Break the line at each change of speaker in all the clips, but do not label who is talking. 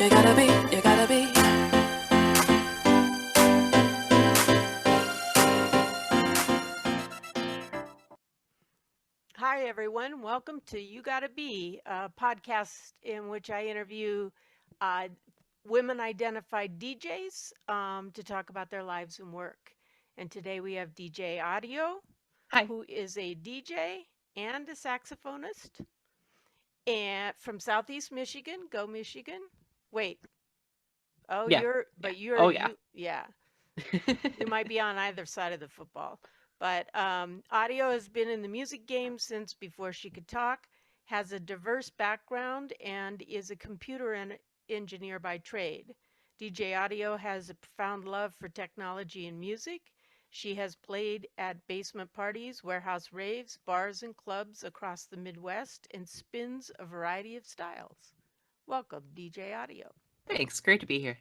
you gotta be, you gotta be.
Hi, everyone. Welcome to You Gotta Be, a podcast in which I interview uh, women identified DJs to talk about their lives and work. And today we have DJ Audeo,
Hi.
who is a DJ and a saxophonist and from Southeast Michigan. Go Michigan. Wait. Oh,
Yeah.
you're,
Yeah.
but you're,
Oh, yeah.
you, yeah. You might be on either side of the football. But Audio has been in the music game since before she could talk, has a diverse background, and is a engineer by trade. DJ Audio has a profound love for technology and music. She has played at basement parties, warehouse raves, bars, and clubs across the Midwest and spins a variety of styles. Welcome, DJ Audio.
Thanks. Great to be here.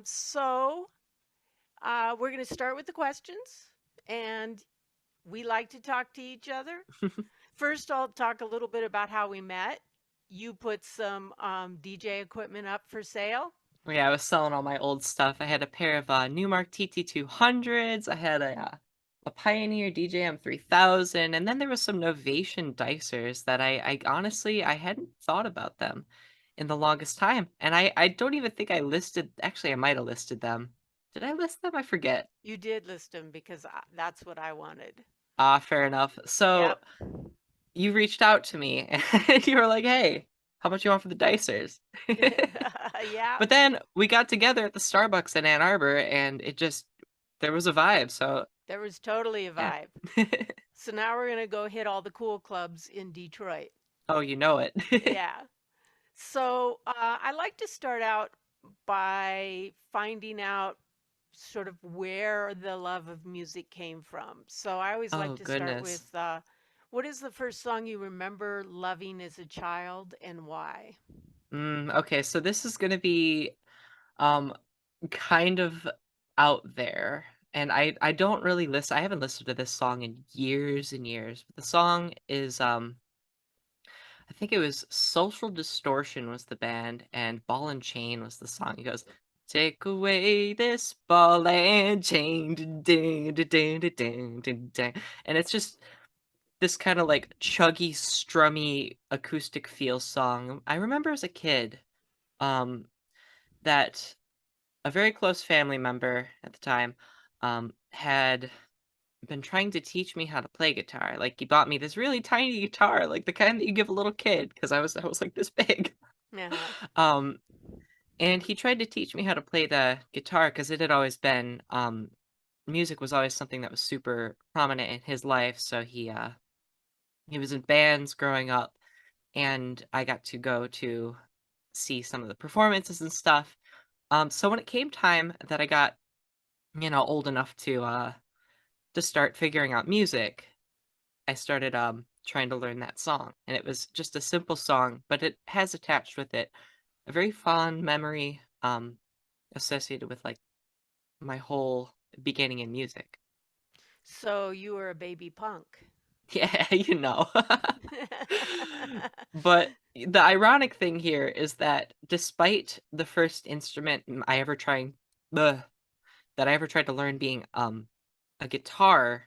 So we're going to start with the questions, and we like to talk to each other. First, I'll talk a little bit about how we met. You put some DJ equipment up for sale.
Yeah, I was selling all my old stuff. I had a pair of Newmark TT200s. I had a Pioneer DJM 3000, and then there was some Novation dicers that I honestly I hadn't thought about them in the longest time. And I don't even think I listed, actually I might have listed them. Did I list them? I forget.
You did list them because that's what I wanted.
Fair enough. So
Yep.
you reached out to me and you were like, "Hey, how much you want for the dicers?"
Yeah.
But then we got together at the Starbucks in Ann Arbor, and there was a vibe. So
There was totally a
yeah.
vibe. So now we're going to go hit all the cool clubs in Detroit.
Oh, you know it.
Yeah. So I like to start out by finding out sort of where the love of music came from. So I always like
Oh
to start
goodness.
with what is the first song you remember loving as a child and why?
Okay, so this is gonna be um kind of out there. And I don't really listen. I haven't listened to this song in years and years. But the song is I think it was Social Distortion was the band, and Ball and Chain was the song. He goes, "Take away this ball and chain," dun, dun, dun, dun, dun, dun, dun, dun. And it's just this kind of like chuggy, strummy acoustic feel song. I remember as a kid, um, that a very close family member at the time, had been trying to teach me how to play guitar. Like, he bought me this really tiny guitar, like the kind that you give a little kid, because I was like this big.
Uh-huh.
Um, and he tried to teach me how to play the guitar because it had always been music was always something that was super prominent in his life. So he was in bands growing up, and I got to go to see some of the performances and stuff. So when it came time that I got, old enough to start figuring out music, I started trying to learn that song. And it was just a simple song, but it has attached with it a very fond memory associated with like my whole beginning in music.
So you were a baby punk.
Yeah, you know. But the ironic thing here is that despite the first instrument bleh, that I ever tried to learn being a guitar,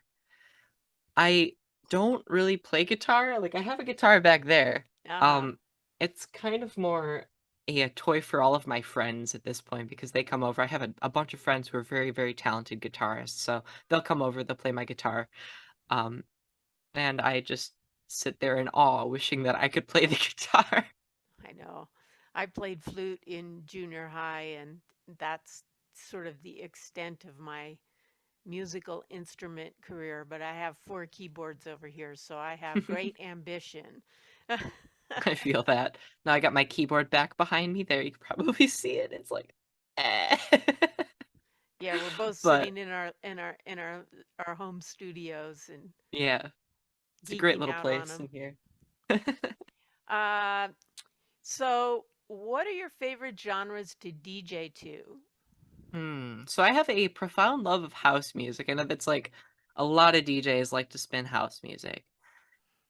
I don't really play guitar. Like, I have a guitar back there.
Uh-huh.
Um it's kind of more a toy for all of my friends at this point because they come over. I have a bunch of friends who are very, very talented guitarists, so they'll come over, they'll play my guitar. Um and I just sit there in awe wishing that I could play the guitar.
I know. I played flute in junior high, and that's sort of the extent of my musical instrument career, but I have four keyboards over here, so I have great ambition.
I feel that. Now I got my keyboard back behind me there. You can probably see it. It's like, eh.
Yeah, we're both
But
sitting in our home studios and
yeah, it's a great
geeking
little
out on
place in
them.
here.
Uh, so what are your favorite genres to DJ to?
So I have a profound love of house music. I know that's like a lot of DJs like to spin house music.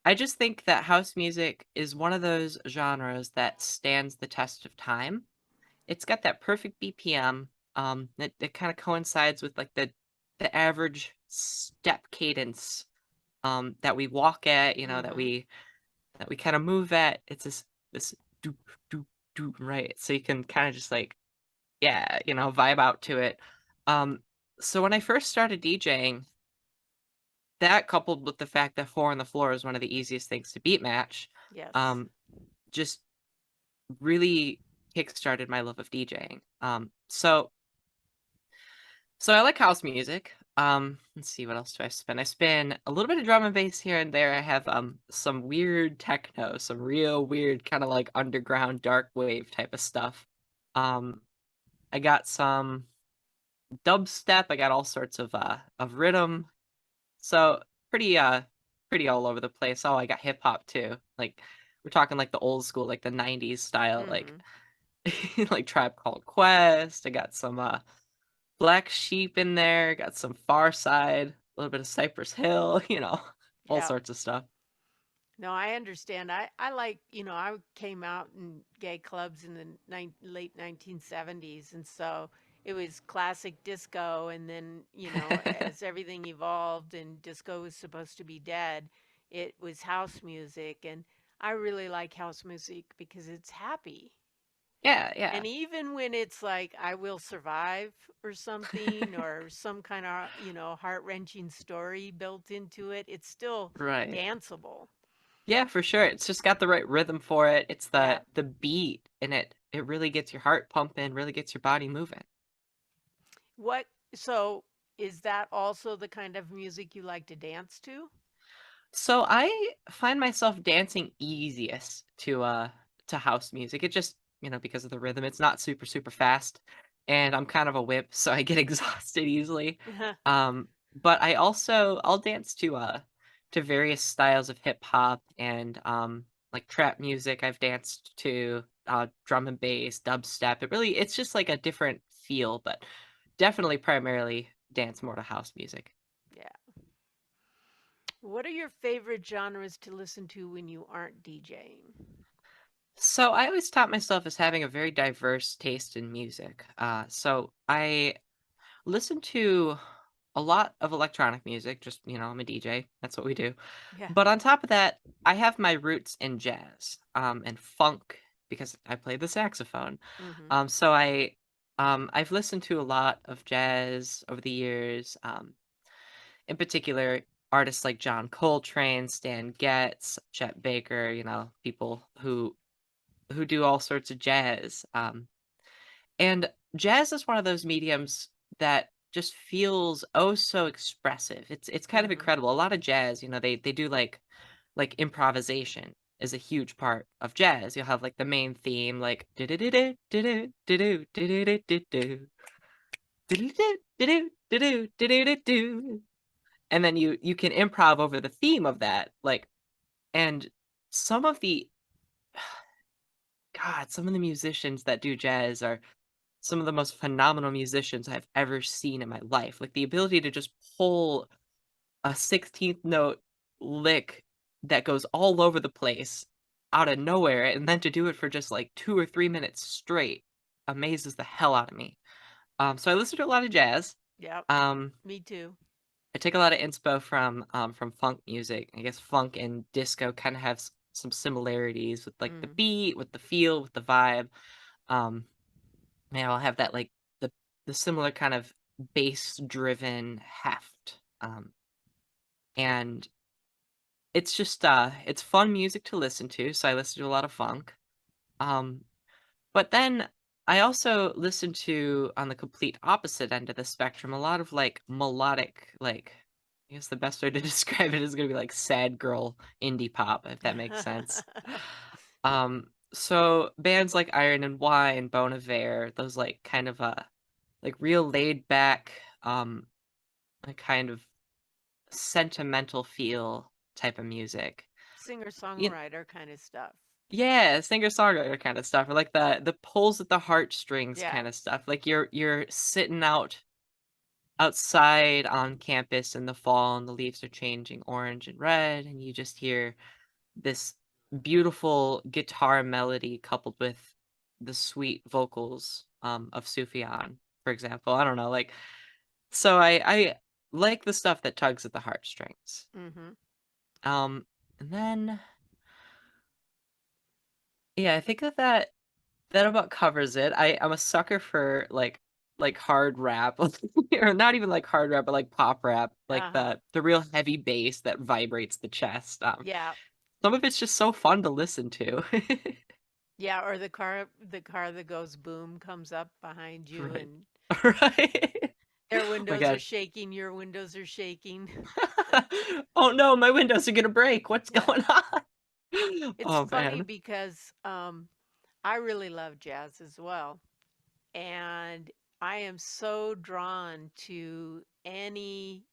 I just think that house music is one of those genres that stands the test of time. It's got that perfect BPM, it kinda coincides with, like, the average step cadence, that we walk at,
Mhm.
that we kinda move at. It's this doop, doop, doop, right? So you can kinda just, like, yeah, vibe out to it. Um, so when I first started DJing, that coupled with the fact that 4 on the floor is one of the easiest things to beat match,
Yes.
um, just really kickstarted my love of DJing. So I like house music. Let's see, what else do I spin? I spin a little bit of drum and bass here and there. I have some weird techno, some real weird kind of like underground dark wave type of stuff. Um, I got some dubstep. I got all sorts of rhythm. So pretty pretty all over the place. Oh, I got hip hop too. Like we're talking like the old school, like the '90s style, like
Mhm.
like Tribe Called Quest. I got some Black Sheep in there, got some Far Side, a little bit of Cypress Hill, all
Yeah.
sorts of stuff.
No, I understand. I like, I came out in gay clubs in the late 1970s, and so it was classic disco. And then, as everything evolved and disco was supposed to be dead, it was house music. And I really like house music because it's happy.
Yeah,
And
yeah.
even when it's like I Will Survive or something, or some kind of, heart-wrenching story built into it, it's still
Right.
danceable.
Yeah, for sure. It's just got the right rhythm for it. It's
Yeah.
the beat in it. It really gets your heart pumping, really gets your body moving.
What so is that also the kind of music you like to dance to?
So I find myself dancing easiest to house music. It just, because of the rhythm, it's not super super fast and I'm kind of a whip, so I get exhausted easily. But I'll dance to various styles of hip hop and like trap music. I've danced to drum and bass, dubstep. It's just like a different feel, but definitely primarily dance more to house music.
Yeah. What are your favorite genres to listen to when you aren't DJing?
So I always taught myself as having a very diverse taste in music. So I listen to a lot of electronic music. Just I'm a DJ. That's what we do.
Yeah.
But on top of that, I have my roots in jazz and funk because I play the saxophone.
Mhm.
So I've listened to a lot of jazz over the years. In particular, artists like John Coltrane, Stan Getz, Chet Baker. People who do all sorts of jazz. And jazz is one of those mediums that just feels oh so expressive. It's kind of
Mhm.
incredible. A lot of jazz, they do like improvisation is a huge part of jazz. You'll have like the main theme, like do-do-do-do, do-do, do-do, do-do-do-do, do-do-do, do-do, do-do, do-do-do-do. And then you can improv over the theme of that, like and some of the some of the musicians that do jazz are some of the most phenomenal musicians I've ever seen in my life. Like the ability to just pull a 16th note lick that goes all over the place out of nowhere and then to do it for just like 2 or 3 minutes straight amazes the hell out of me. So I listen to a lot of jazz.
Yep.
Um,
Me too.
I take a lot of inspo from funk music. I guess funk and disco kind of have some similarities with like the
Mm.
beat, with the feel, with the vibe. Um, I'll have that, like, the the similar kind of bass-driven heft, and it's just, it's fun music to listen to, so I listen to a lot of funk, um, but then I also listen to, on the complete opposite end of the spectrum, a lot of, like, melodic, like I guess the best way to describe it is gonna be, like, sad girl indie pop, if that makes sense. So bands like Iron and Wine, Bon Iver, those, like, kind of, like real laid back, a kind of sentimental feel type of music. You
Singer-songwriter kind of stuff.
yeah, singer-songwriter kind of stuff, or like the pulls at the heartstrings
Yeah.
kind of stuff. Like you're sitting outside on campus in the fall and the leaves are changing orange and red and you just hear this beautiful guitar melody coupled with the sweet vocals of Sufjan, for example. I don't know, like so I like the stuff that tugs at the heartstrings.
Mhm.
Um, and then yeah, I think that about covers it. I'm a sucker for like hard rap, or not even like hard rap, but like pop rap, like
Uh-huh.
the real heavy bass that vibrates the chest.
Yeah.
Some of it's just so fun to listen to.
Yeah, or the car that goes boom comes up behind you
Right.
and
Right.
their
Oh my
windows are
gosh.
shaking, your windows are shaking.
Oh no, my windows are gonna break. What's
Yeah.
going on?
It's
Oh
funny
man.
because I really love jazz as well. And I am so drawn to any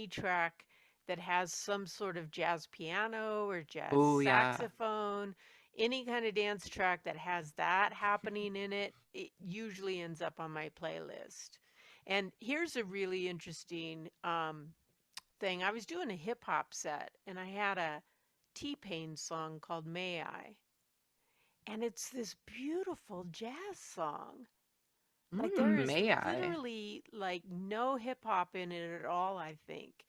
track that has some sort of jazz piano or jazz
Oh yeah.
saxophone, any kind of dance track that has that happening in it, it usually ends up on my playlist. And here's a really interesting thing. I was doing a hip hop set and I had a T-Pain song called May I. And it's this beautiful jazz song. Like there is
May I?
literally like no hip hop in it at all, I think.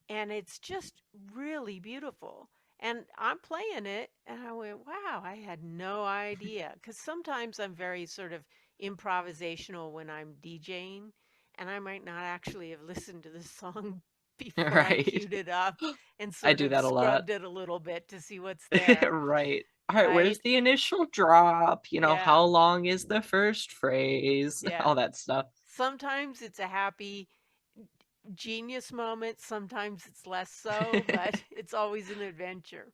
And it's just really beautiful. And I'm playing it and I went, wow, I had no idea. Because sometimes I'm very sort of improvisational when I'm DJing, and I might not actually have listened to the song before I
Right.
queued it up and
I
sort
do
of
that a lot.
scrubbed it a little bit to see what's there,
Right. Alright,
right?
where's the initial drop? You know,
Yeah,
how long is the first phrase?
yeah.
All that stuff.
Sometimes it's a happy genius moment, sometimes it's less so, but it's always an adventure.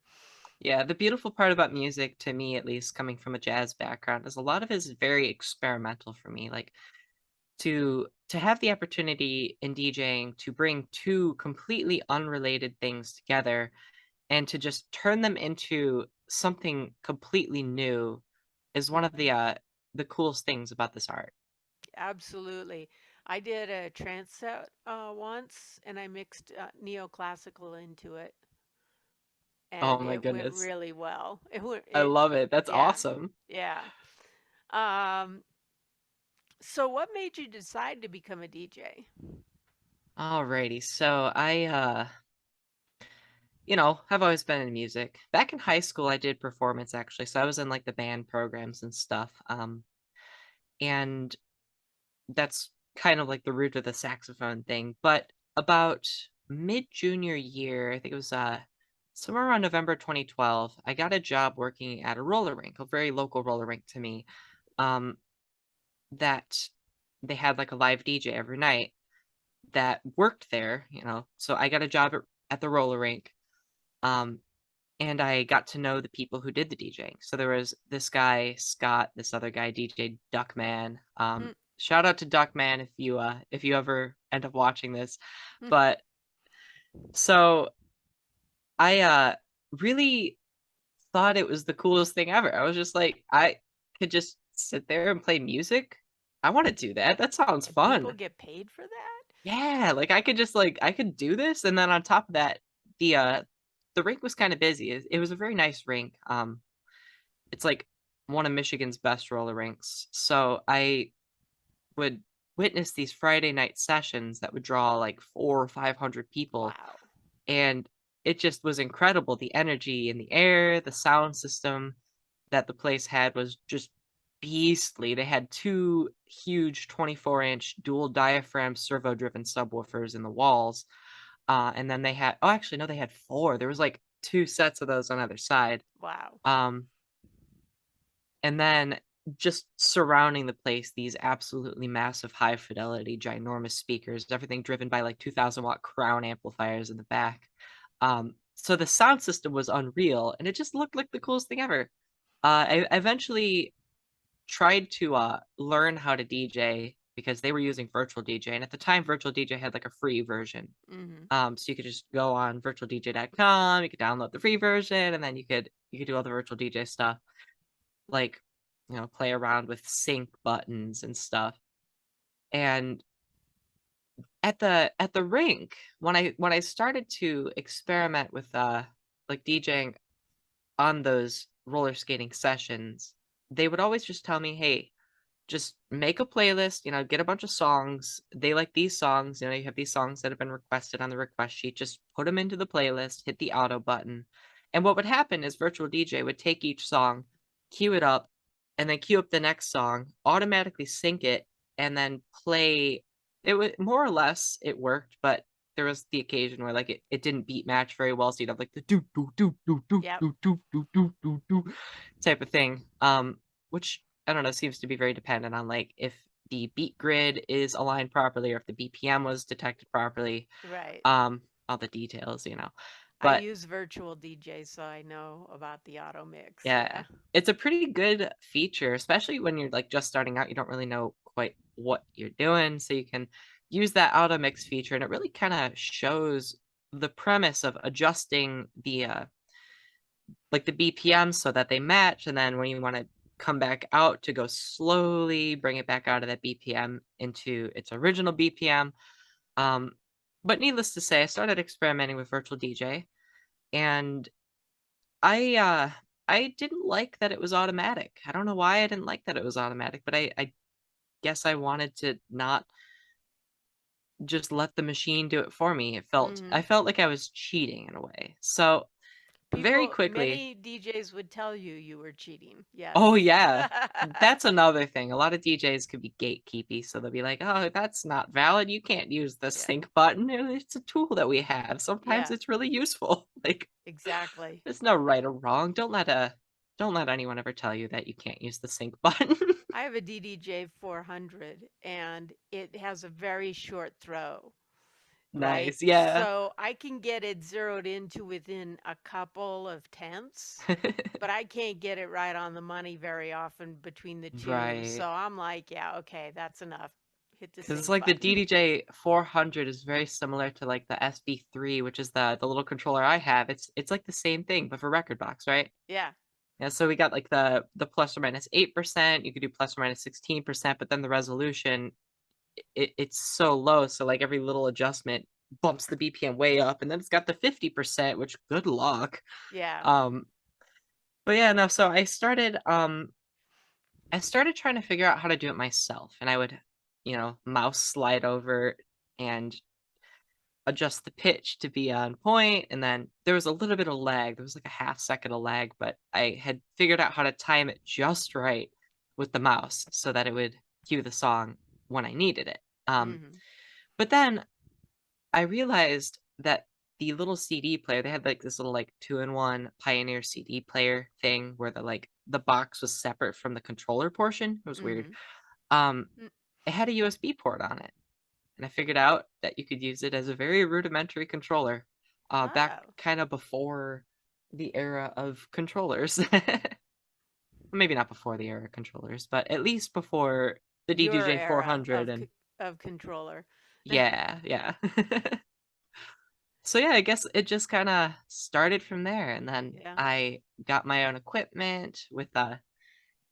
Yeah, the beautiful part about music, to me at least, coming from a jazz background, is a lot of it is very experimental for me. Like to have the opportunity in DJing to bring two completely unrelated things together and to just turn them into something completely new is one of
Mhm.
the coolest things about this art.
Absolutely. I did a trance set once and I mixed neoclassical into it
Oh
and
my
it went
goodness.
really well. It went
I
it
love it. That's
yeah.
awesome.
Yeah. Um so what made you decide to become a DJ?
Alrighty. So I've always been in music. Back in high school I did performance actually. So I was in like the band programs and stuff. And that's kind of like the root of the saxophone thing. But about mid junior year, I think it was somewhere around November 2012, I got a job working at a roller rink, a very local roller rink to me. Um, that they had like a live DJ every night that worked there. So I got a job at the roller rink. Um, and I got to know the people who did the DJing. So there was this guy, Scott, this other guy, DJ Duckman.
Hmm.
Shout out to Duckman if you ever end up watching this. But so I really thought it was the coolest thing ever. I was just like, I could just sit there and play music. I want to do that. That sounds
And people
fun.
get paid for that?
Yeah, like I could just I could do this, and then on top of that, the rink was kind of busy. It was a very nice rink. It's like one of Michigan's best roller rinks. So I would witness these Friday night sessions that would draw like 400 or 500 people,
Wow.
and it just was incredible. The energy in the air, the sound system that the place had was just beastly. They had two huge 24-inch dual diaphragm servo driven subwoofers in the walls. And then they had, oh, actually, no, they had four. There was like two sets of those on either side.
Wow.
Um, and then just surrounding the place, these absolutely massive, high fidelity, ginormous speakers, everything driven by like 2000-watt crown amplifiers in the back. So the sound system was unreal, and it just looked like the coolest thing ever. I eventually tried to learn how to DJ because they were using virtual DJ, and at the time, virtual DJ had like a free version.
Mhm.
So you could just go on virtualdj.com, you could download the free version, and then you could do all the virtual DJ stuff, like play around with sync buttons and stuff. And at the rink, when I started to experiment with like DJing on those roller skating sessions, they would always just tell me, "Hey, just make a playlist, get a bunch of songs. They like these songs, you have these songs that have been requested on the request sheet. Just put them into the playlist, hit the auto button." And what would happen is Virtual DJ would take each song, queue it up, and then queue up the next song, automatically sync it, and then play. It would more or less it worked, but there was the occasion where like it didn't beat match very well, so you'd have like the do do do do do
Yep.
do do do do do do type of thing. Which I don't know, seems to be very dependent on like if the beat grid is aligned properly or if the BPM was detected properly.
Right.
All the details.
I
But
use virtual DJ, so I know about the auto mix.
yeah,
Yeah.
it's a pretty good feature, especially when you're like just starting out. You don't really know quite what you're doing, so you can use that auto mix feature, and it really kind of shows the premise of adjusting the like the BPM so that they match, and then when you want to come back out to go slowly, bring it back out of that BPM into its original BPM. Um, but needless to say, I started experimenting with virtual DJ, and I uh I didn't like that it was automatic. I don't know why I didn't like that it was automatic, but I guess I wanted to not just let the machine do it for me. I
Hmm.
felt like I was cheating in a way. So very quickly.
Many DJs would tell you you were cheating.
Oh,
Yes.
yeah. That's another thing. A lot of DJs could be gatekeepy, so they'll be like, "Oh, that's not valid. You can't use the
Yeah.
sync button. It's a tool that we have. Sometimes
Yeah.
it's really useful." Like,
Exactly.
there's no right or wrong. Don't let anyone ever tell you that you can't use the sync button.
I have a DDJ 400 and it has a very short throw, right?
Nice. Yeah.
So I can get it zeroed into within a couple of tenths, but I can't get it right on the money very often between the two.
Right.
So I'm like, yeah, okay, that's enough. Hit the
Because it's
sync
like the
button.
DDJ 400 is very similar to like the SB3, which is the little controller I have. It's like the same thing, but for record box, right?
Yeah.
Yeah, so we got like the plus or minus 8%. You could do plus or minus 16%, but then the resolution it's so low, so like every little adjustment bumps the BPM way up, and then it's got the 50%, which good luck.
Yeah.
Um, but yeah, no, so I started trying to figure out how to do it myself, and I would, mouse slide over and adjust the pitch to be on point, and then there was a little bit of lag. There was like a half second of lag, but I had figured out how to time it just right with the mouse so that it would cue the song when I needed it.
Hmm.
But then I realized that the little CD player, they had like this little like two-in-one Pioneer CD player thing where the box was separate from the controller portion. It was weird.
Hmm.
Um, it had a USB port on it, and I figured out that you could use it as a very rudimentary controller, back
Oh,
kind of before the era of controllers. Maybe not before the era of controllers, but at least before the
your
DDJ
era
400 and
of controller.
yeah, yeah. So yeah, I guess it just kind of started from there, and then
Yeah.
I got my own equipment with the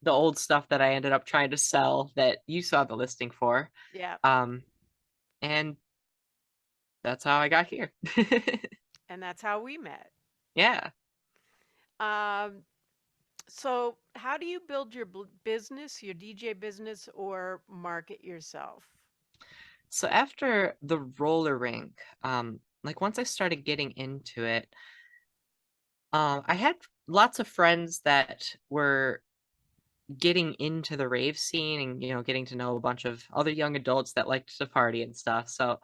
old stuff that I ended up trying to sell that you saw the listing for.
Yeah.
Um, and that's how I got here.
And that's how we met.
Yeah.
Um, so how do you build your business, your DJ business, or market yourself?
So after the roller rink, like once I started getting into it, I had lots of friends that were getting into the rave scene and getting to know a bunch of other young adults that liked to party and stuff. So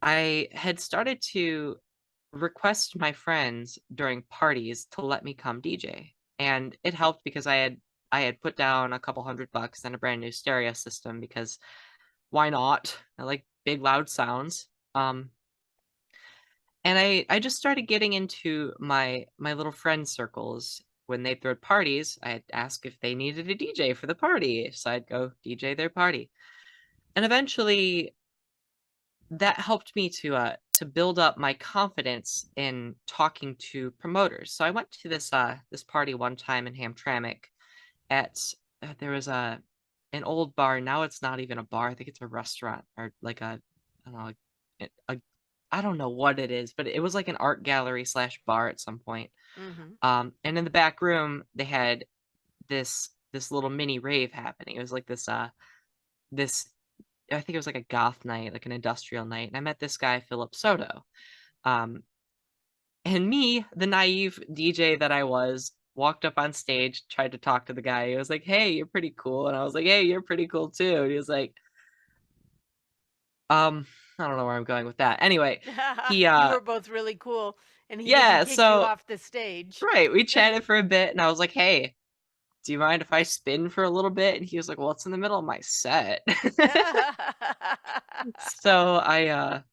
I had started to request my friends during parties to let me come DJ. And it helped because I had put down a couple $100 and a brand new stereo system because why not? I like big loud sounds. And I just started getting into my little friend circles. When they threw parties, I'd ask if they needed a DJ for the party, so I'd go DJ their party. And eventually that helped me to build up my confidence in talking to promoters. So I went to this party one time in Hamtramck at there was an old bar. Now it's not even a bar. I think it's a restaurant or like a I don't know, a I don't know what it is, but it was like an art gallery slash bar at some point.
Mhm.
And in the back room, they had this little mini rave happening. It was like this I think it was like a goth night, like an industrial night, and I met this guy, Philip Soto. Um, and me, the naive DJ that I was, walked up on stage, tried to talk to the guy. He was like, "Hey, you're pretty cool," and I was like, "Hey, you're pretty cool too." And he was like, um, I don't know where I'm going with that. Anyway, he
You were both really cool, and he didn't
yeah,
kick you
so
off the stage.
right, we chatted for a bit, and I was like, "Hey, do you mind if I spin for a little bit?" And he was like, "Well, it's in the middle of my set." So I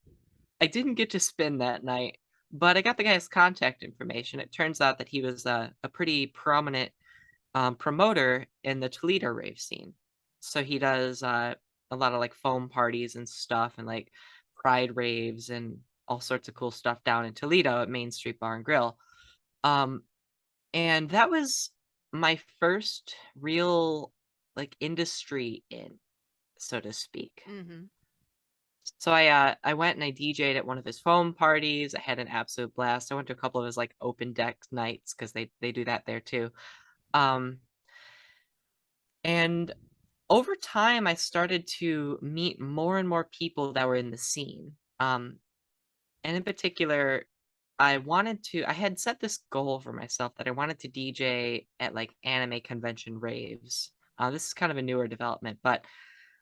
didn't get to spin that night, but I got the guy's contact information. It turns out that he was a pretty prominent promoter in the Toledo rave scene. So he does a lot of like foam parties and stuff, and like pride raves and all sorts of cool stuff down in Toledo at Main Street Bar and Grill. Um, and that was my first real like industry in, so to speak.
Mhm.
So I went and I DJ'd at one of his foam parties. I had an absolute blast. I went to a couple of his like open deck nights because they do that there too. Um, and over time, I started to meet more and more people that were in the scene. And in particular, I had set this goal for myself that I wanted to DJ at like anime convention raves. This is kind of a newer development, but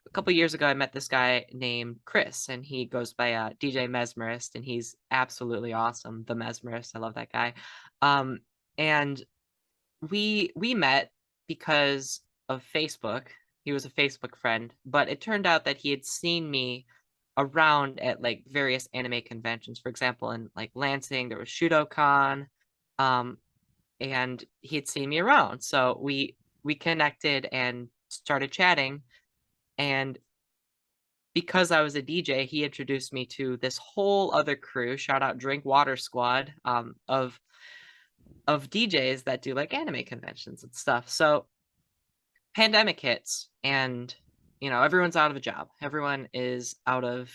a couple years ago, I met this guy named Chris, and he goes by DJ Mesmerist, and he's absolutely awesome. The Mesmerist, I love that guy. Um, and we met because of Facebook. He was a Facebook friend, but it turned out that he had seen me around at like various anime conventions. For example, in like Lansing, there was Shudokan, um, and he had seen me around. So we connected and started chatting. And because I was a DJ, he introduced me to this whole other crew. Shout out Drink Water Squad, of DJs that do like anime conventions and stuff. So pandemic hits, and everyone's out of a job. Everyone is out of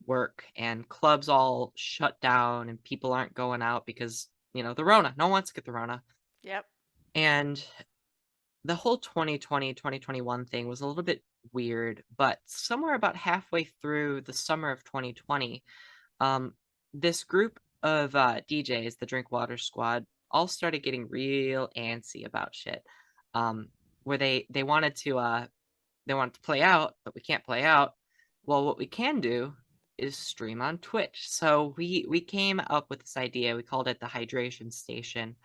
work, and clubs all shut down, and people aren't going out because the Rona. No one wants to get the Rona,
Yep.
and the whole 2020 2021 thing was a little bit weird. But somewhere about halfway through the summer of 2020, um, this group of DJs, the Drink Water Squad, all started getting real antsy about shit. Um, where they wanted to play out, but we can't play out. Well, what we can do is stream on Twitch. So we came up with this idea. We called it the Hydration Station.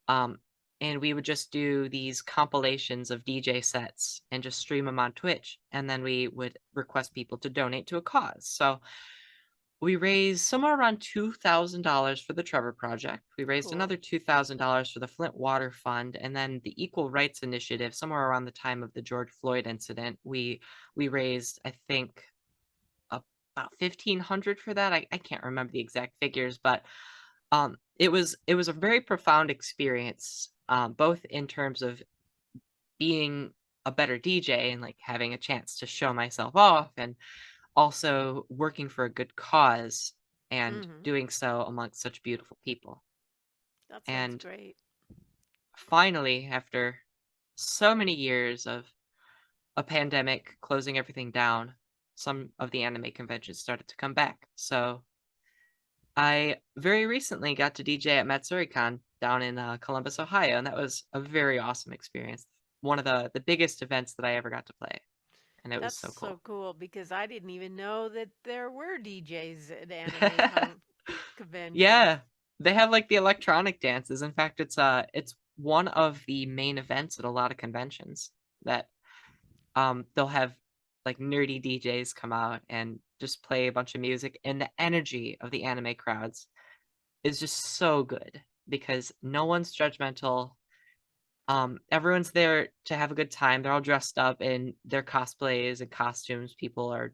Um, and we would just do these compilations of DJ sets and just stream them on Twitch. And then we would request people to donate to a cause. So we raised somewhere around $2,000 for the Trevor Project. We raised
Cool.
another $2,000 for the Flint Water Fund, and then the Equal Rights Initiative. Somewhere around the time of the George Floyd incident, we raised, I think, about 1,500 for that. I can't remember the exact figures, but it was a very profound experience, both in terms of being a better DJ and like having a chance to show myself off, and also working for a good cause and
Mhm.
doing so amongst such beautiful people.
That sounds
And
great.
finally, after so many years of a pandemic closing everything down, some of the anime conventions started to come back. So I very recently got to DJ at MatsuриCon down in Columbus, Ohio, and that was a very awesome experience. One of the biggest events that I ever got to play, and it was
That's
so
so
cool.
cool because I didn't even know that there were DJs at anime conventions.
Yeah, they have like the electronic dances. In fact, it's one of the main events at a lot of conventions that they'll have like nerdy DJs come out and just play a bunch of music, and the energy of the anime crowds is just so good because no one's judgmental. Everyone's there to have a good time. They're all dressed up in their cosplays and costumes. People are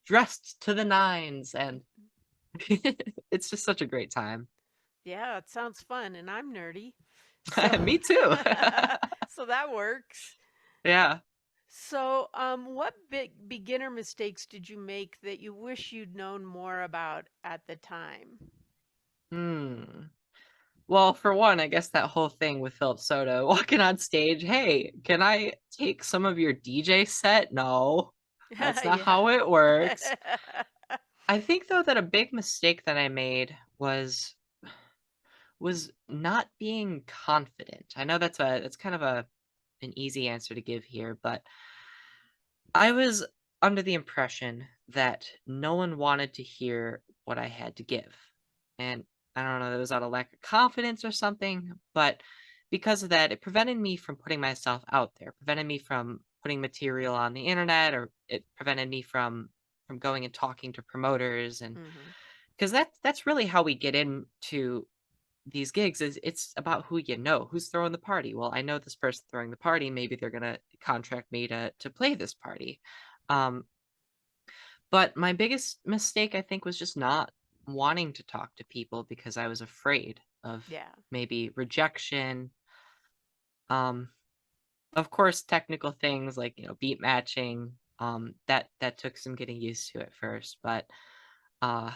dressed to the nines, and it's just such a great time.
Yeah, it sounds fun, and I'm nerdy. So
Me too.
so that works.
Yeah.
So, what big beginner mistakes did you make that you wish you'd known more about at the time?
Hmm. Well, for one, I guess that whole thing with Philip Soto walking on stage, "Hey, can I take some of your DJ set?" No, that's not
Yeah.
how it works. I think though that a big mistake that I made was not being confident. I know that's kind of an easy answer to give here, but I was under the impression that no one wanted to hear what I had to give. And I don't know, it was out of lack of confidence or something, but because of that, it prevented me from putting myself out there, prevented me from putting material on the internet, or it prevented me from going and talking to promoters. And
Hmm.
because that's really how we get into these gigs, is it's about who you know, who's throwing the party. Well, I know this person throwing the party, maybe they're gonna contract me to play this party. Um, but my biggest mistake, I think, was just not wanting to talk to people because I was afraid of
Yeah.
maybe rejection. Um, of course, technical things like, beat matching, that took some getting used to at first, but uh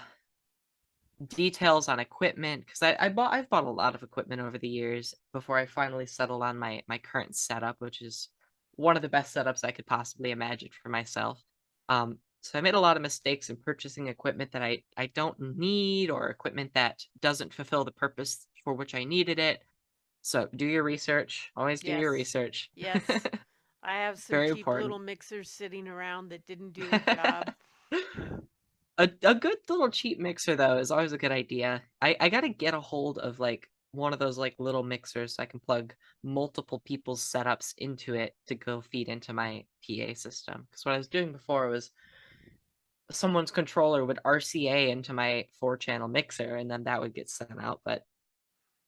details on equipment, 'cause I've bought a lot of equipment over the years before I finally settled on my current setup, which is one of the best setups I could possibly imagine for myself. So I made a lot of mistakes in purchasing equipment that I don't need, or equipment that doesn't fulfill the purpose for which I needed it. So do your research. Always do your
Yes.
research.
Yes. I have some
Very
cheap little
important.
mixers sitting around that didn't do the job.
A good little cheap mixer, though, is always a good idea. I gotta get a hold of, like, one of those, like, little mixers so I can plug multiple people's setups into it to go feed into my PA system. Because what I was doing before was someone's controller would RCA into my four-channel mixer, and then that would get sent out, but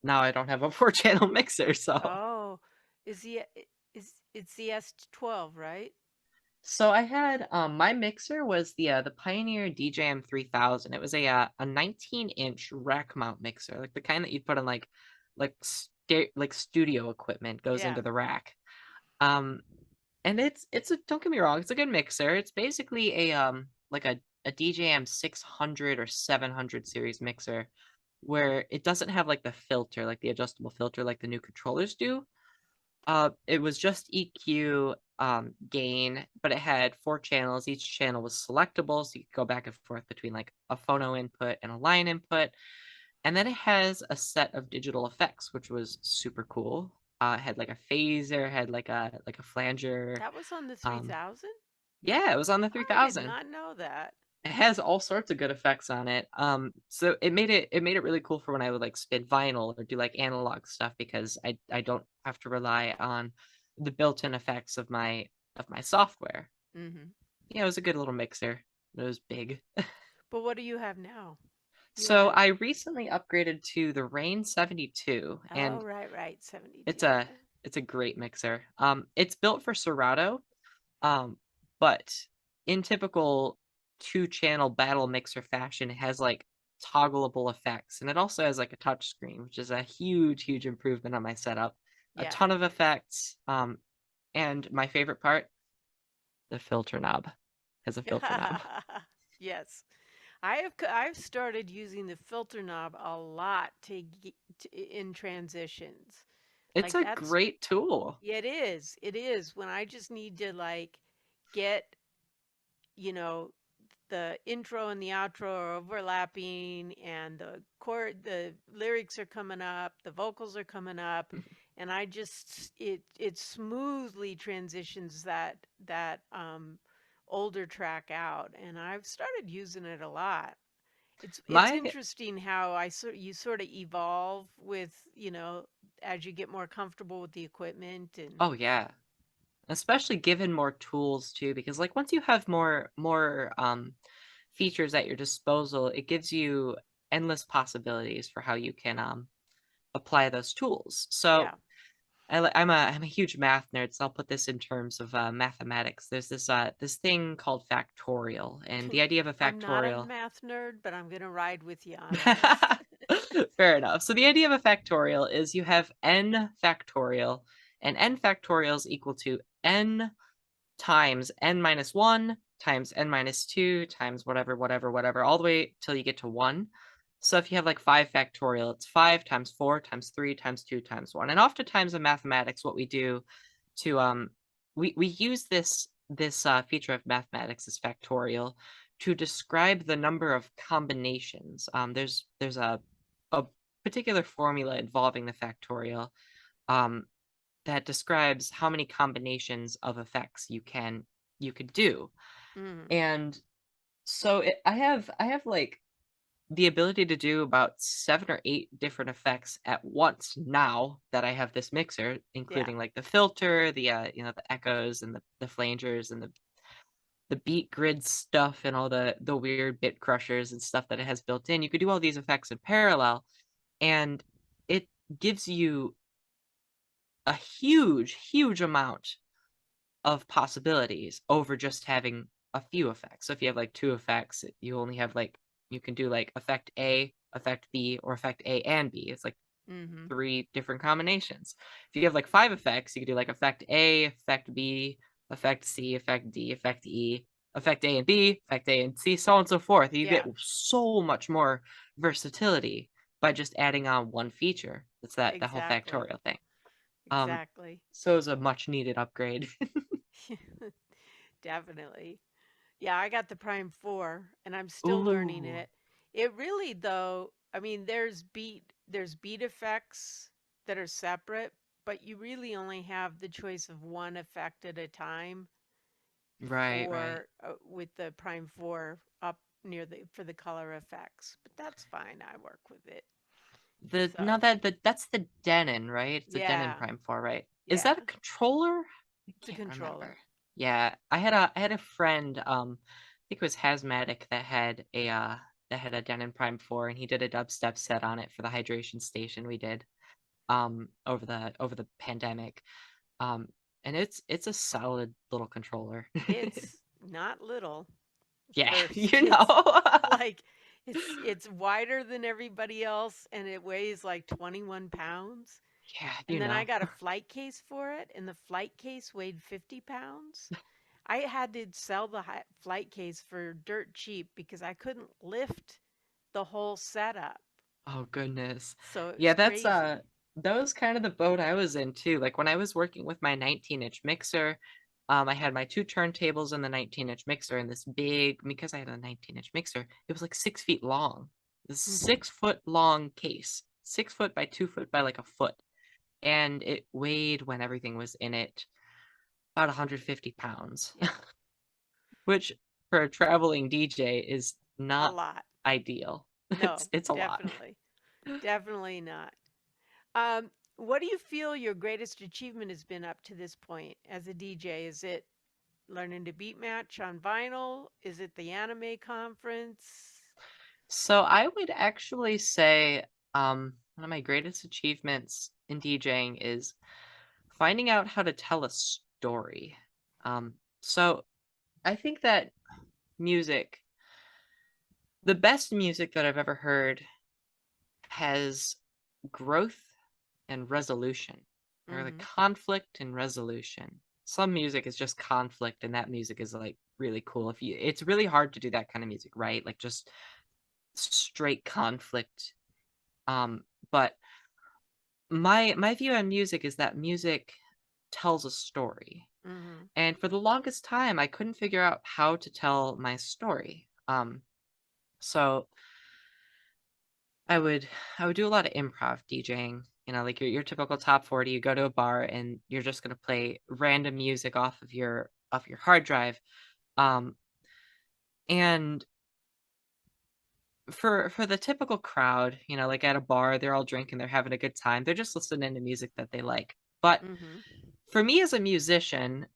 now I don't have a four-channel mixer, so
Oh, is the is it's the S12, right?
I had, my mixer was the Pioneer DJM 3000. It was a 19-inch rack mount mixer, like the kind that you'd put on like studio equipment goes
Yeah.
into the rack. Um, and it's a don't get me wrong, it's a good mixer. It's basically like a DJM 600 or 700 series mixer where it doesn't have like the filter, like the adjustable filter like the new controllers do. It was just EQ, gain, but it had 4 channels. Each channel was selectable, so you could go back and forth between, like, a phono input and a line input, and then it has a set of digital effects, which was super cool. It had, like, a phaser, had, like a flanger.
That was on the
um
3000?
Yeah, it was on the
I did
3000.
not know that.
It has all sorts of good effects on it. So it made it really cool for when I would, like, spin vinyl or do, like, analog stuff, because I don't have to rely on the built-in effects of my software.
Hmm.
Yeah, it was a good little mixer. It was big.
But what do you have now? You have
So
an
I recently upgraded to the Rain 72,
Oh,
and
right, right,
it's
72.
a it's a great mixer. It's built for Serato, um, but in typical two-channel battle mixer fashion, it has, like, toggleable effects, and it also has, like, a touch screen, which is a huge, huge improvement on my setup. A
Yeah.
ton of effects, and my favorite part, the filter knob. Has a filter knob.
Yes. I've started using the filter knob a lot in transitions.
It's
Like
a
that's
great tool.
Yeah, it is. It is when I just need to like get, you know, the intro and the outro are overlapping and the lyrics are coming up, the vocals are coming up, and I just it smoothly transitions that older track out, and I've started using it a lot. It's
My
interesting how you sort of evolve with, as you get more comfortable with the equipment and
Oh, yeah. Especially given more tools too, because, like, once you have more features at your disposal, it gives you endless possibilities for how you can, apply those tools. So
yeah.
I'm a huge math nerd, so I'll put this in terms of, mathematics. There's this thing called factorial, and the idea of a
I'm not a
factorial.
math nerd, but I'm gonna ride with you on this.
Fair enough. So the idea of a factorial is you have n factorial, and n factorial is equal to n times n minus 1 times n minus 2 times whatever, whatever, whatever, all the way till you get to 1. So if you have like 5 factorial, it's 5 times 4 times 3 times 2 times 1. And oftentimes in mathematics, what we do to we use this feature of mathematics is factorial to describe the number of combinations. There's a particular formula involving the factorial um, that describes how many combinations of effects you could do.
Mhm.
And so I have like the ability to do about 7 or 8 different effects at once now that I have this mixer,
Yeah.
including like the filter, the echoes and the flangers and the beat grid stuff and all the weird bit crushers and stuff that it has built in. You could do all these effects in parallel, and it gives you a huge, huge amount of possibilities over just having a few effects. So if you have like 2 effects, you only have like you can do like effect A, effect B, or effect A and B. It's like
Mhm.
3 different combinations. If you have like 5 effects, you can do like effect A, effect B, effect C, effect D, effect E, effect A and B, effect A and C, so on and so forth. You get
Yeah.
so much more versatility by just adding on one feature. It's that whole
Exactly.
factorial thing. Um,
Exactly.
so it's a much needed upgrade.
Definitely. Yeah, I got the Prime 4 and I'm still learning
Ooh,
it. It really though, I mean there's beat effects that are separate, but you really only have the choice of one effect at a time
right, right.
for with the Prime 4 up near the for the color effects. But that's fine. I work with it.
The
So,
no, that's the Denon, right? It's a Denon
yeah.
Prime 4, right? Is
Yeah.
that a controller? I
It's a
can't remember.
controller.
Yeah, I had a friend, I think it was Hazmatic that had a Denon Prime 4, and he did a dubstep set on it for the hydration station we did over the pandemic. Um, and it's a solid little controller.
It's not little.
Yeah,
First,
you know.
like it's wider than everybody else and it weighs like 21 pounds.
Yeah,
And
you
then I
know.
got a flight case for it and the flight case weighed 50 pounds. I had to sell the flight case for dirt cheap because I couldn't lift the whole setup.
Oh, goodness.
So it
Yeah,
was crazy.
that was kind of the boat I was in too. Like when I was working with my 19-inch mixer, I had my 2 turntables and the 19-inch mixer and this big, because I had a 19-inch mixer, it was like 6 feet long. This
Mhm.
6-foot long case, 6 foot by 2 foot by like a foot. And it weighed when everything was in it about 150 pounds,
Yeah.
which for a traveling DJ is
A
not
lot.
ideal.
No,
It's a lot.
definitely. Definitely not. Um, what do you feel your greatest achievement has been up to this point as a DJ? Is it learning to beat match on vinyl? Is it the anime conference?
So I would actually say one of my greatest achievements in DJing is finding out how to tell a story. So I think that music, the best music that I've ever heard, has growth and resolution, or like
Mm-hmm.
conflict and resolution. Some music is just conflict, and that music is like really cool. If you, it's really hard to do that kind of music, right? Like just straight conflict. But my view on music is that music tells a story.
Mm-hmm.
And for the longest time, I couldn't figure out how to tell my story. So I would I would do a lot of improv DJing. You know, like your typical top 40, you go to a bar and you're just gonna play random music off your hard drive. Um, and for the typical crowd, you know, like at a bar, they're all drinking, they're having a good time. They're just listening to music that they like. But
Mm-hmm.
for me as a musician,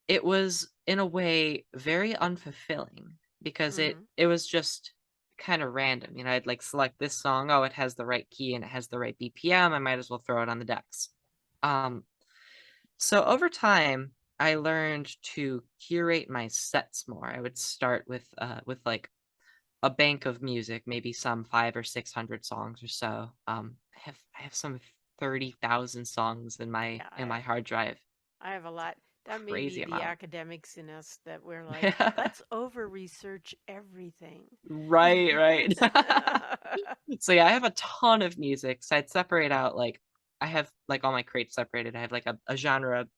it was in a way very unfulfilling because
Mm-hmm.
it was just kind of random. You know, I'd like select this song, oh, it has the right key and it has the right BPM, I might as well throw it on the decks. Um, so over time, I learned to curate my sets more. I would start with like a bank of music, maybe some 5 or 600 songs or so. I have some 30,000 songs in
Yeah,
my hard drive.
I have a lot. That may be
crazy
the
amount.
academics in us that we're like, let's over research everything.
Right, right. So yeah, I have a ton of music. So I'd separate out like I have like all my crates separated. I have like a genre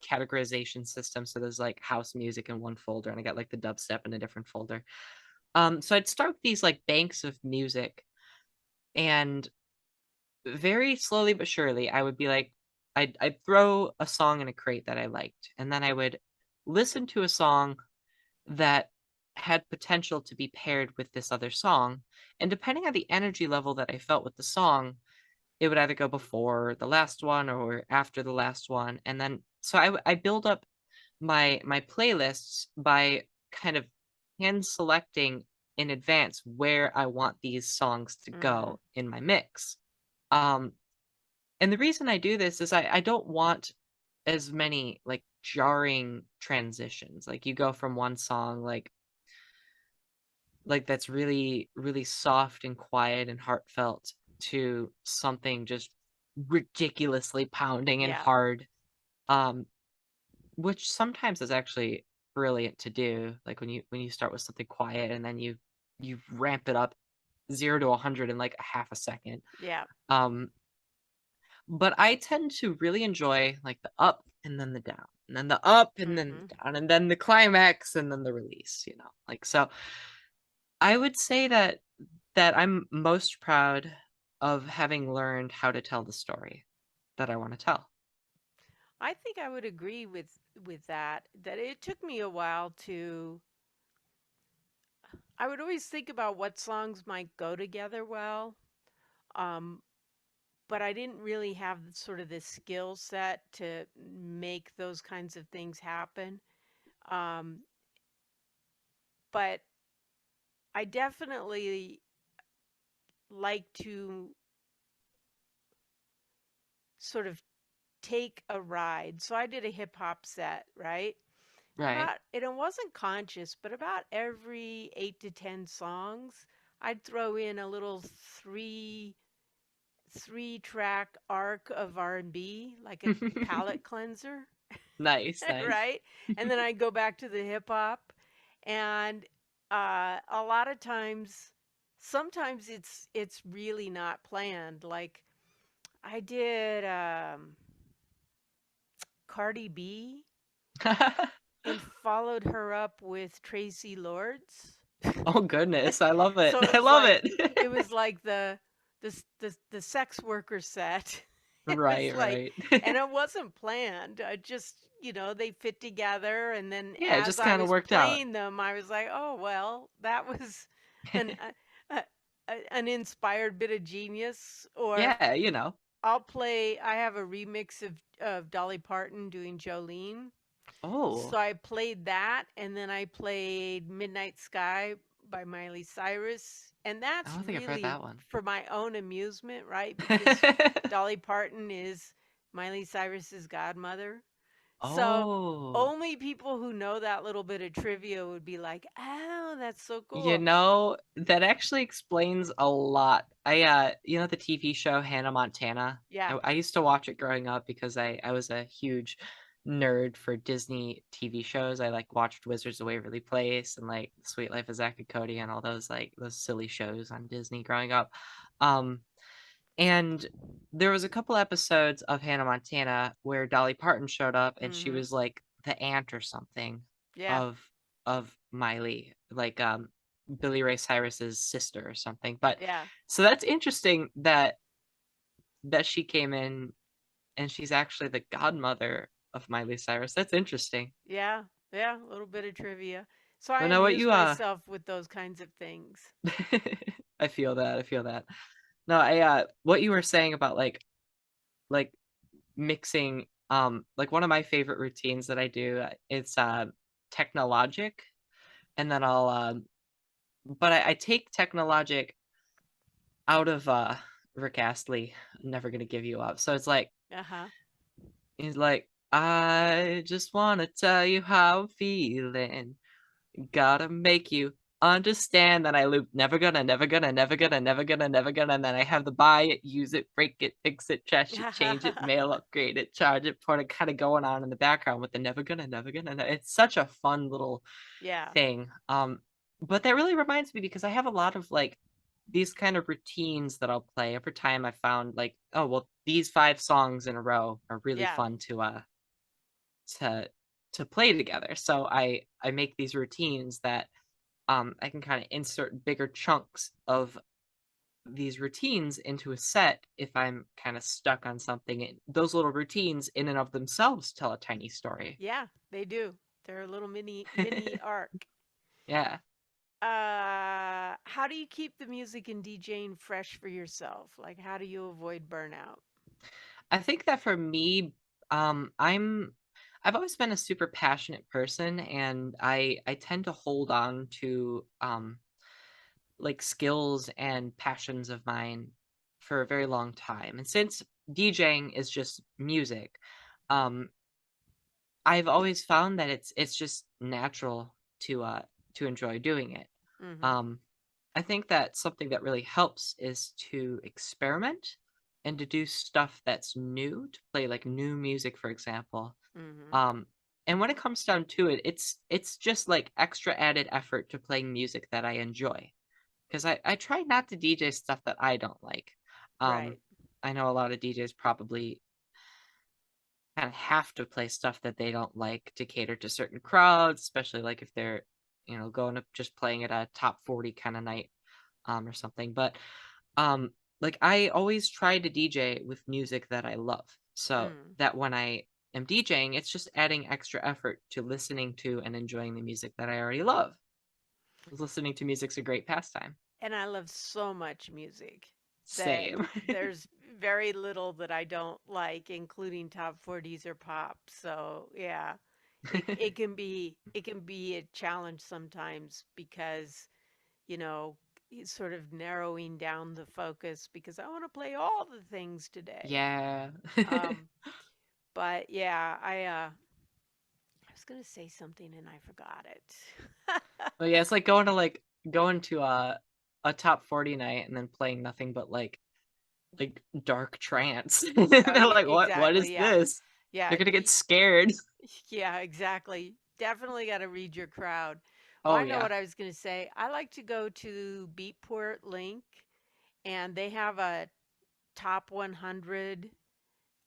categorization system. So there's like house music in one folder, and I got like the dubstep in a different folder. So I'd start with these like banks of music, and very slowly but surely, I would be like, I'd throw a song in a crate that I liked, and then I would listen to a song that had potential to be paired with this other song. And depending on the energy level that I felt with the song, it would either go before the last one or after the last one. And then so I build up my playlists by kind of hand selecting in advance where I want these songs to
Hmm.
go in my mix. Um, and the reason I do this is I don't want as many like jarring transitions. Like you go from one song that's really really soft and quiet and heartfelt to something just ridiculously pounding and
Yeah.
hard, um which sometimes is actually brilliant to do, like when you start with something quiet and then you ramp it up 0 to 100 in like a half a second.
Yeah.
um but I tend to really enjoy like the up and then the down and then the up and then
Hmm.
the down and then the climax and then the release, like, so I would say that I'm most proud of having learned how to tell the story that I wanna tell.
I think I would agree with that. That it took me a while to. I would always think about what songs might go together well, um, but I didn't really have sort of this skill set to make those kinds of things happen. Um, but I definitely like to sort of take a ride. So I did a hip hop set, right? And
Right.
and it wasn't conscious, but about every 8 to 10 songs, I'd throw in a little three track arc of R&B, like a palette cleanser,
Nice, nice.
right? And then I'd go back to the hip hop, and a lot of times, sometimes it's really not planned. Like I did Cardi B and followed her up with Tracy Lords.
Oh, goodness, I love it,
So
I love it.
it was like the sex worker set. It was
Right,
like,
right.
and it wasn't planned. I just, they fit together, and then
Yeah, it
as
just
I
kinda
was
worked out.
playing them, I was like, oh well, that was an an inspired bit of genius. Or
Yeah,
I have a remix of Dolly Parton doing Jolene.
Oh,
So I played that, and then I played Midnight Sky by Miley Cyrus. And
I
that's
don't think I've heard
really
that one.
for my own amusement, right? Because Dolly Parton is Miley Cyrus's godmother. So
Oh.
only people who know that little bit of trivia would be like, oh, that's so
You
cool.
know, that actually explains a lot. The TV show Hannah Montana?
Yeah.
I used to watch it growing up because I was a huge nerd for Disney TV shows. I, like, watched Wizards of Waverly Place and, like, Sweet Life of Zack and Cody and all those, like, those silly shows on Disney growing up. Um, and there was a couple episodes of Hannah Montana where Dolly Parton showed up and she
Mm-hmm.
was, like, the aunt or something
Yeah.
of Miley, like, Billy Ray Cyrus's sister or something. But
Yeah.
so that's interesting that she came in and she's actually the godmother of Miley Cyrus. That's interesting.
Yeah. Yeah. A little bit of trivia. So I
Well, now what
amuse
you
myself with those kinds of things.
I feel that. I feel that. No, what you were saying about like mixing, like one of my favorite routines that I do, it's Technologic, and then but I take Technologic out of Rick Astley, Never Gonna Give You Up. So
Uh huh.
he's like, I just wanna tell you how I'm feeling. Gotta make you understand, then I loop never gonna, never gonna, never gonna, never gonna, never gonna, and then I have the buy it, use it, break it, fix it, trash it, change it, mail, upgrade it, charge it, port it, kind of going on in the background with the never gonna, never gonna. It's such a fun little
Yeah,
thing. But that really reminds me because I have a lot of like these kind of routines that I'll play over time. I found like, oh well, these 5 songs in a row are really
yeah,
fun to to play together. So I make these routines that I can kind of insert bigger chunks of these routines into a set if I'm kind of stuck on something. Those little routines in and of themselves tell a tiny story.
yeah, they do. They're a little mini arc.
Yeah.
How do you keep the music and DJing fresh for yourself? Like, how do you avoid burnout?
I think that for me, I've always been a super passionate person and I tend to hold on to like skills and passions of mine for a very long time. And since DJing is just music, um I've always found that it's just natural to enjoy doing it.
Mm-hmm.
Um I think that something that really helps is to experiment and to do stuff that's new, to play like new music, for example.
Mm-hmm.
Um, and when it comes down to it, it's just like extra added effort to playing music that I enjoy. Because I try not to DJ stuff that I don't like. Um,
Right.
I know a lot of DJs probably kind of have to play stuff that they don't like to cater to certain crowds, especially like if they're, going up just playing at a top 40 kind of night, or something. But um, like I always try to DJ with music that I love, so
Mm.
that when I am DJing, it's just adding extra effort to listening to and enjoying the music that I already love. 'Cause listening to music's a great pastime.
And I love so much music that
Same.
there's very little that I don't like, including top 40s or pop. So yeah, it can be a challenge sometimes because it's sort of narrowing down the focus because I want to play all the things today.
Yeah.
Um, but yeah, I was gonna say something and I forgot it.
But yeah, it's like going to a top 40 night and then playing nothing but like dark trance.
Oh
They're
yeah,
like, what is
exactly. Yeah,
this?
yeah.
They're gonna get scared.
Yeah, exactly. Definitely got to read your crowd. Oh,
Oh
I know
yeah.
what I was going to say. I like to go to Beatport Link, and they have a top 100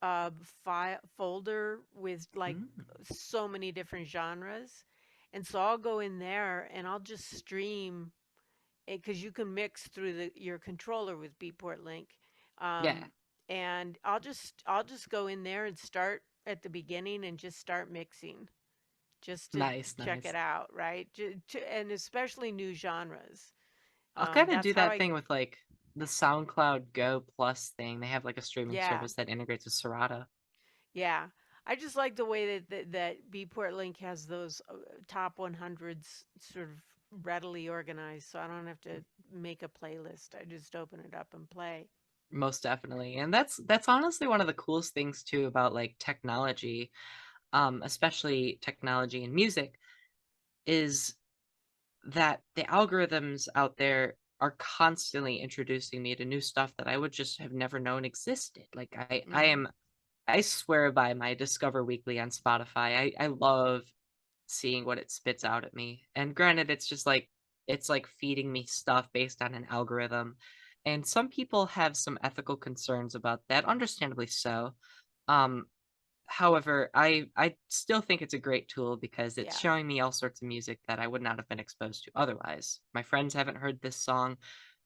file folder with like
Mm.
so many different genres. And so I'll go in there and I'll just stream because you can mix through your controller with Beatport Link.
Yeah.
Um, and I'll just go in there and start at the beginning and just start mixing just to
Nice,
check it
nice.
out, right? And especially new genres.
I'll kinda
That's
do
how
that
I,
thing with, like, the SoundCloud Go Plus thing. They have, like, a streaming
yeah,
service that integrates with Serato.
yeah. I just like the way that Beatport Link has those top 100s sort of readily organized, so I don't have to make a playlist. I just open it up and play.
Most definitely, and that's honestly one of the coolest things too about, like, technology, especially technology in music, is that the algorithms out there are constantly introducing me to new stuff that I would just have never known existed. Like,
Hmm.
I swear by my Discover Weekly on Spotify. I love seeing what it spits out at me. And granted, it's like feeding me stuff based on an algorithm. And some people have some ethical concerns about that, understandably so. Um, However, I still think it's a great tool because it's
Yeah,
showing me all sorts of music that I would not have been exposed to otherwise. My friends haven't heard this song.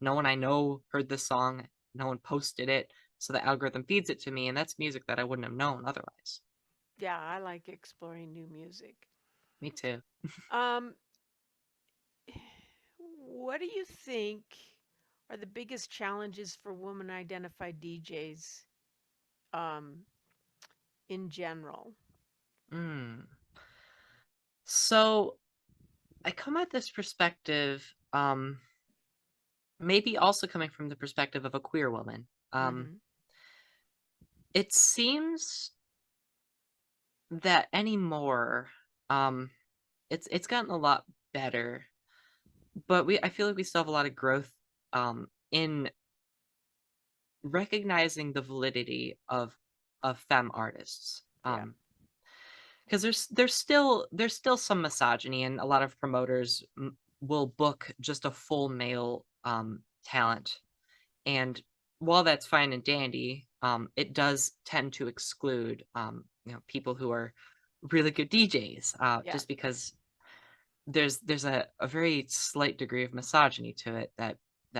No one I know heard this song. No one posted it. So the algorithm feeds it to me, and that's music that I wouldn't have known otherwise.
yeah. I like exploring new music.
Me too.
Um, what do you think are the biggest challenges for women identified DJs um, in general?
Mm. So I come at this perspective, maybe also coming from the perspective of a queer woman.
Hmm.
It seems that anymore, um, it's gotten a lot better but I feel like we still have a lot of growth in recognizing the validity of femme artists.
Yeah.
Because there's still some misogyny, and a lot of promoters will book just a full male talent. And while that's fine and dandy, it does tend to exclude people who are really good DJs,
Yeah.
just because there's a very slight degree of misogyny to it that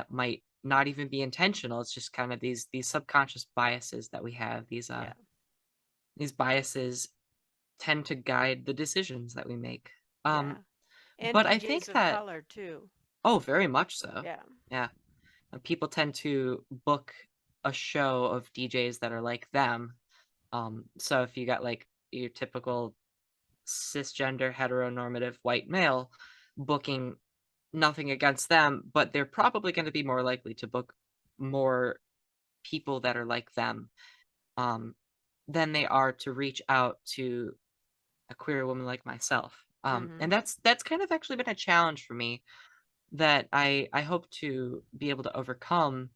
might not even be intentional. It's just kind of these subconscious biases that we have.
Yeah.
These biases tend to guide the decisions that we make.
Yeah. And
But I think
DJs of
that
color too.
oh, very much so.
Yeah.
Yeah. People tend to book a show of DJs that are like them. So if you got like your typical cisgender heteronormative white male booking, nothing against them, but they're probably going to be more likely to book more people that are like them um, than they are to reach out to a queer woman like myself. And
Mhm.
that's kind of actually been a challenge for me that I hope to be able to overcome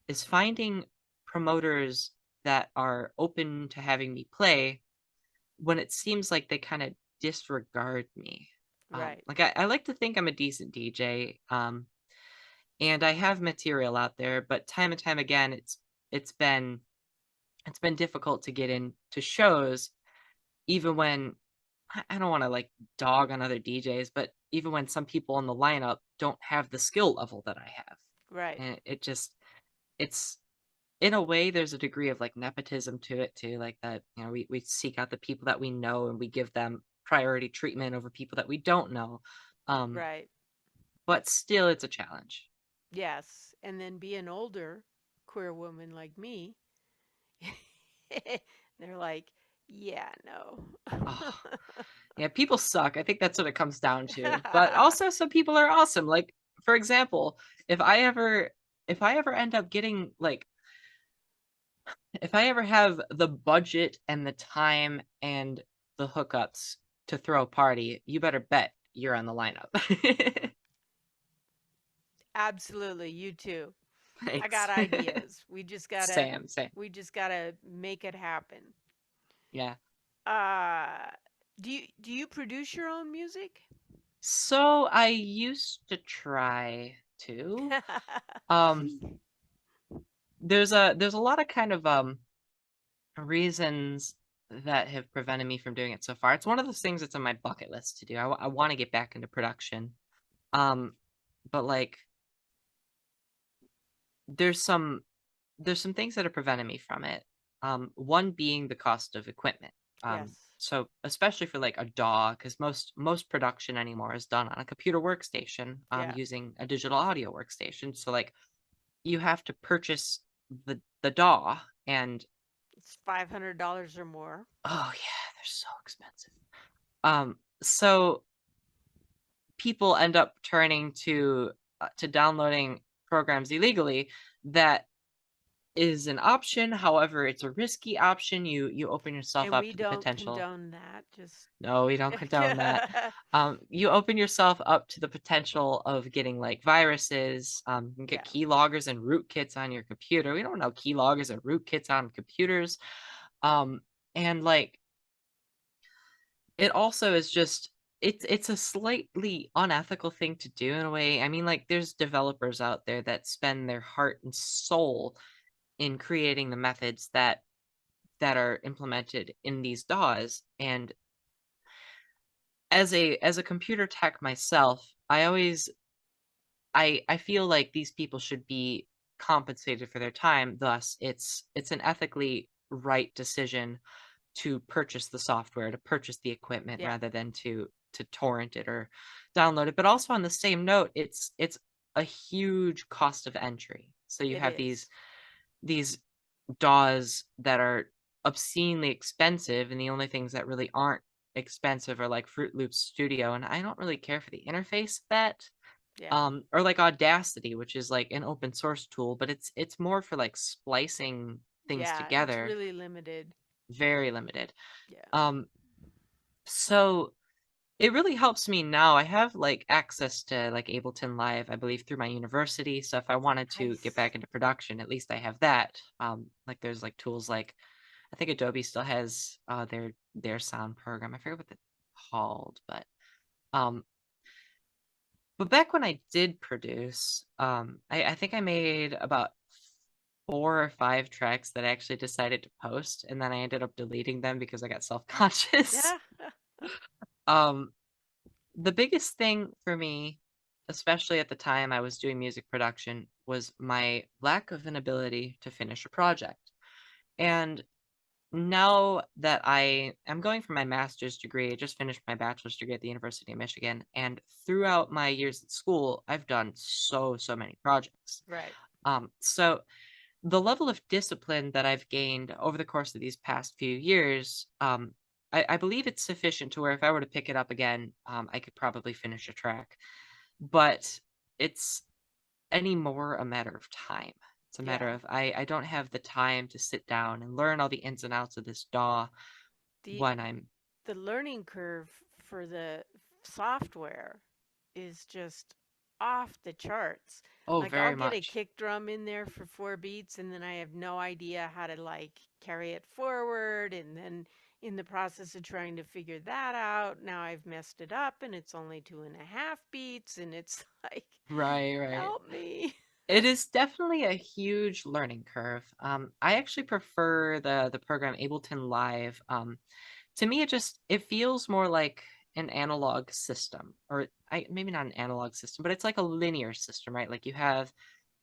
is finding promoters that are open to having me play when it seems like they kind of disregard me.
Right.
Like I like to think I'm a decent DJ, and I have material out there, but time and time again, it's been it's been difficult to get into shows, even when I don't want to like dog on other DJs, but even when some people in the lineup don't have the skill level that I have,
Right.
and it's in a way, there's a degree of, like, nepotism to it too, like, that, we seek out the people that we know, and we give them priority treatment over people that we don't know, um,
Right.
but still, it's a challenge.
Yes. And then be an older queer woman like me. They're like, yeah, no.
Oh, yeah, people suck, I think that's what it comes down to, but also some people are awesome, like, for example, if I ever if I ever end up getting, like if I ever have the budget and the time and the hookups to throw a party, you better bet you're on the lineup.
Absolutely, you too. I got
Thanks.
ideas. We just gotta
Same.
make it happen.
Yeah.
Uh do you produce your own music?
So I used to try to. Um, there's a lot of kind of reasons that have prevented me from doing it so far. It's one of those things that's on my bucket list to do. I want to get back into production. Um, but like there's some there's some things that are preventing me from it. One being the cost of equipment.
Yes.
So especially for like a DAW, because most production anymore is done on a computer workstation,
Yeah.
using a digital audio workstation. So like you have to purchase the DAW, and
It's $500 or more.
oh yeah, they're so expensive. So people end up turning to downloading programs illegally that is an option, however, it's a risky option. You open yourself
And
up
we
to the
don't
potential.
condone that. Just
No, we don't condone that. You open yourself up to the potential of getting, like, viruses, you can get
yeah.
keyloggers and rootkits on your computer. We don't know keyloggers and rootkits on computers. Um, and, like, it also is just it's a slightly unethical thing to do in a way. I mean, like, there's developers out there that spend their heart and soul in creating the methods that are implemented in these DAWs. And as a computer tech myself, I feel like these people should be compensated for their time. Thus, it's an ethically right decision to purchase the software, to purchase the equipment
Yeah.
rather than to torrent it or download it. But also on the same note, it's a huge cost of entry. So you
It
have
is.
these DAWs that are obscenely expensive, and the only things that really aren't expensive are like Fruit Loops Studio, and I don't really care for the interface of that.
Yeah.
Or like Audacity, which is like an open source tool, but it's more for like splicing things
Yeah. It's
together,
really limited.
very limited.
Yeah.
Um, so It really helps me now. I have, like, access to, like, Ableton Live, I believe, through my university, so if I wanted to get
Nice.
back into production, at least I have that. Like, there's, like, tools like I think Adobe still has, their sound program. I forget what it's called, um but back when I did produce, I think I made about 4 or 5 tracks that I actually decided to post, and then I ended up deleting them because I got self-conscious.
Yeah.
Um The biggest thing for me, especially at the time I was doing music production, was my lack of an ability to finish a project. And now that I am going for my master's degree, I just finished my bachelor's degree at the University of Michigan, and throughout my years at school, I've done so many projects.
Right.
So the level of discipline that I've gained over the course of these past few years, I believe it's sufficient to where if I were to pick it up again, I could probably finish a track. But it's anymore a matter of time. It's a matter
Yeah.
of I don't have the time to sit down and learn all the ins and outs of this DAW
The
when I'm
the learning curve for the software is just off the charts.
oh,
Like I'll
very
get a
much.
kick drum in there for 4 beats and then I have no idea how to like carry it forward, and then in the process of trying to figure that out, now I've messed it up and it's only 2.5 beats and it's like,
Right, right.
help me.
It is definitely a huge learning curve. I actually prefer the program Ableton Live. To me, it feels more like an analog system, or maybe not an analog system, but it's like a linear system, right? Like you have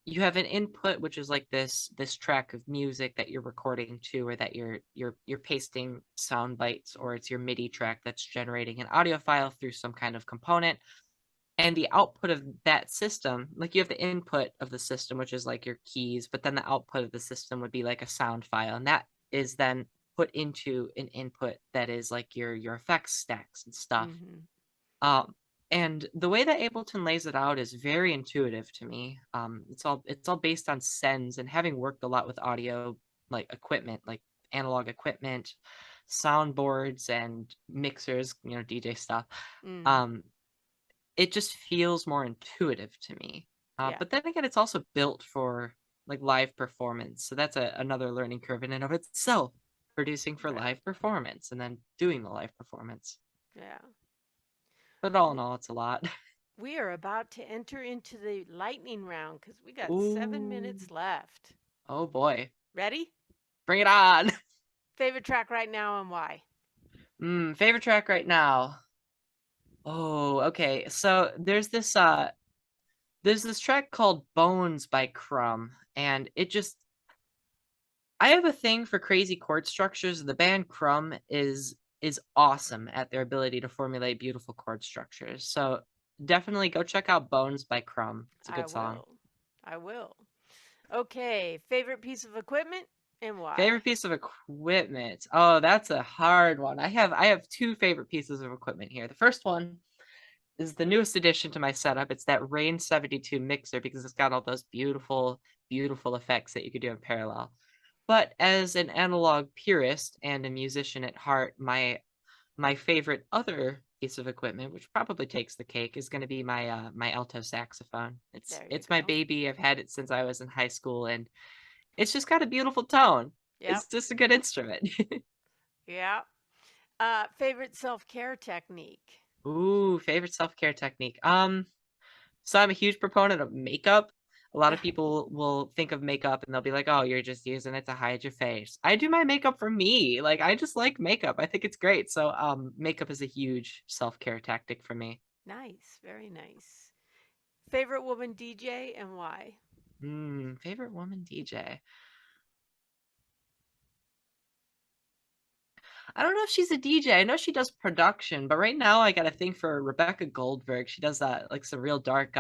an input, which is like this track of music that you're recording to, or that you're pasting sound bites, or it's your MIDI track that's generating an audio file through some kind of component. And the output of that system, like you have the input of the system, which is like your keys, but then the output of the system would be like a sound file, and that is then put into an input that is like your effects stacks and stuff.
Hmm.
Um, and the way that Ableton lays it out is very intuitive to me. It's all based on sends, and having worked a lot with audio like equipment, like analog equipment, soundboards and mixers, DJ stuff.
Mm.
Um, it just feels more intuitive to me.
Yeah.
But then again, it's also built for like live performance, so that's another learning curve in and of itself. Producing for
Right.
live performance and then doing the live performance.
Yeah.
But all in all, it's a lot.
We are about to enter into the lightning round because we got 7 minutes
Ooh.
left.
Oh boy.
Ready?
Bring it on.
Favorite track right now and why?
Favorite track right now. Oh, okay. So there's this track called Bones by Crumb, and I have a thing for crazy chord structures. The band Crumb is awesome at their ability to formulate beautiful chord structures. So definitely go check out Bones by Crumb. It's a
I
good song.
will. I will. Okay. Favorite piece of equipment and why?
Favorite piece of equipment. Oh, that's a hard one. I have two favorite pieces of equipment here. The first one is the newest addition to my setup. It's that Rain 72 mixer because it's got all those beautiful effects that you could do in parallel. But as an analog purist and a musician at heart, my favorite other piece of equipment, which probably takes the cake, is going to be my alto saxophone. It's
There you
it's my
go.
baby. I've had it since I was in high school, and it's just got a beautiful tone.
Yep.
It's just a good instrument.
Yeah. Favorite self care technique?
Ooh, favorite self-care technique. So I'm a huge proponent of makeup. A lot of people will think of makeup and they'll be like, "Oh, you're just using it to hide your face." I do my makeup for me. Like I just like makeup. I think it's great. So makeup is a huge self-care tactic for me.
Nice. Very nice. Favorite woman DJ and why?
Favorite woman DJ. I don't know if she's a DJ. I know she does production, but right now I got a thing for Rebecca Goldberg. She does that like some real dark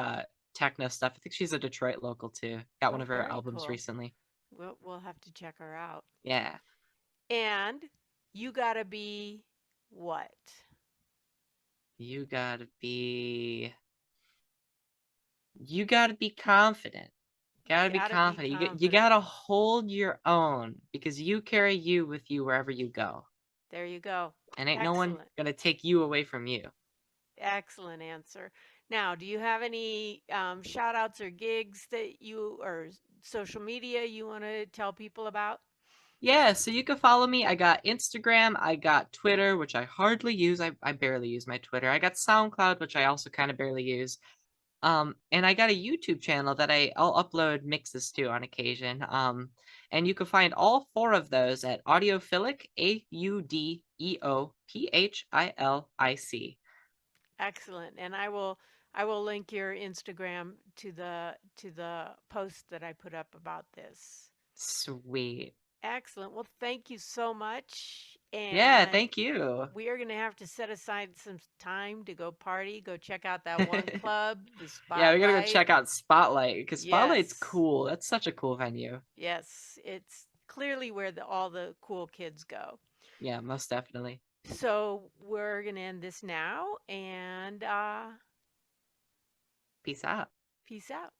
techno stuff. I think she's a Detroit local too. Got one
Oh,
of her
very
albums
cool.
recently.
We'll have to check her out.
Yeah.
And you gotta be what?
You gotta be you gotta be confident. Gotta be
Gotta be
confident. You
confident.
gotta hold your own because you carry you with you wherever you go.
There you go.
And ain't no one
Excellent.
gonna take you away from you.
Excellent answer. Now, do you have any shout outs or gigs that you or social media you want to tell people about?
Yeah, so you can follow me. I got Instagram, I got Twitter, which I hardly use. I barely use my Twitter. I got SoundCloud, which I also kind of barely use. And I got a YouTube channel that I'll upload mixes to on occasion. And you can find all four of those at Audiophilic, AUDEOPHILIC.
Excellent. And I will link your Instagram to the post that I put up about this.
Sweet.
Excellent. Well, thank you so much.
Yeah,
And
thank you.
we are going to have to set aside some time to go party, go check out that one club, the
Yeah, we gotta go
Spotlight.
check out Spotlight because Spotlight's
Yes.
cool. That's such a cool venue.
Yes, it's clearly where all the cool kids go.
Yeah, most definitely.
So we're going to end this now and
Peace out.
peace out.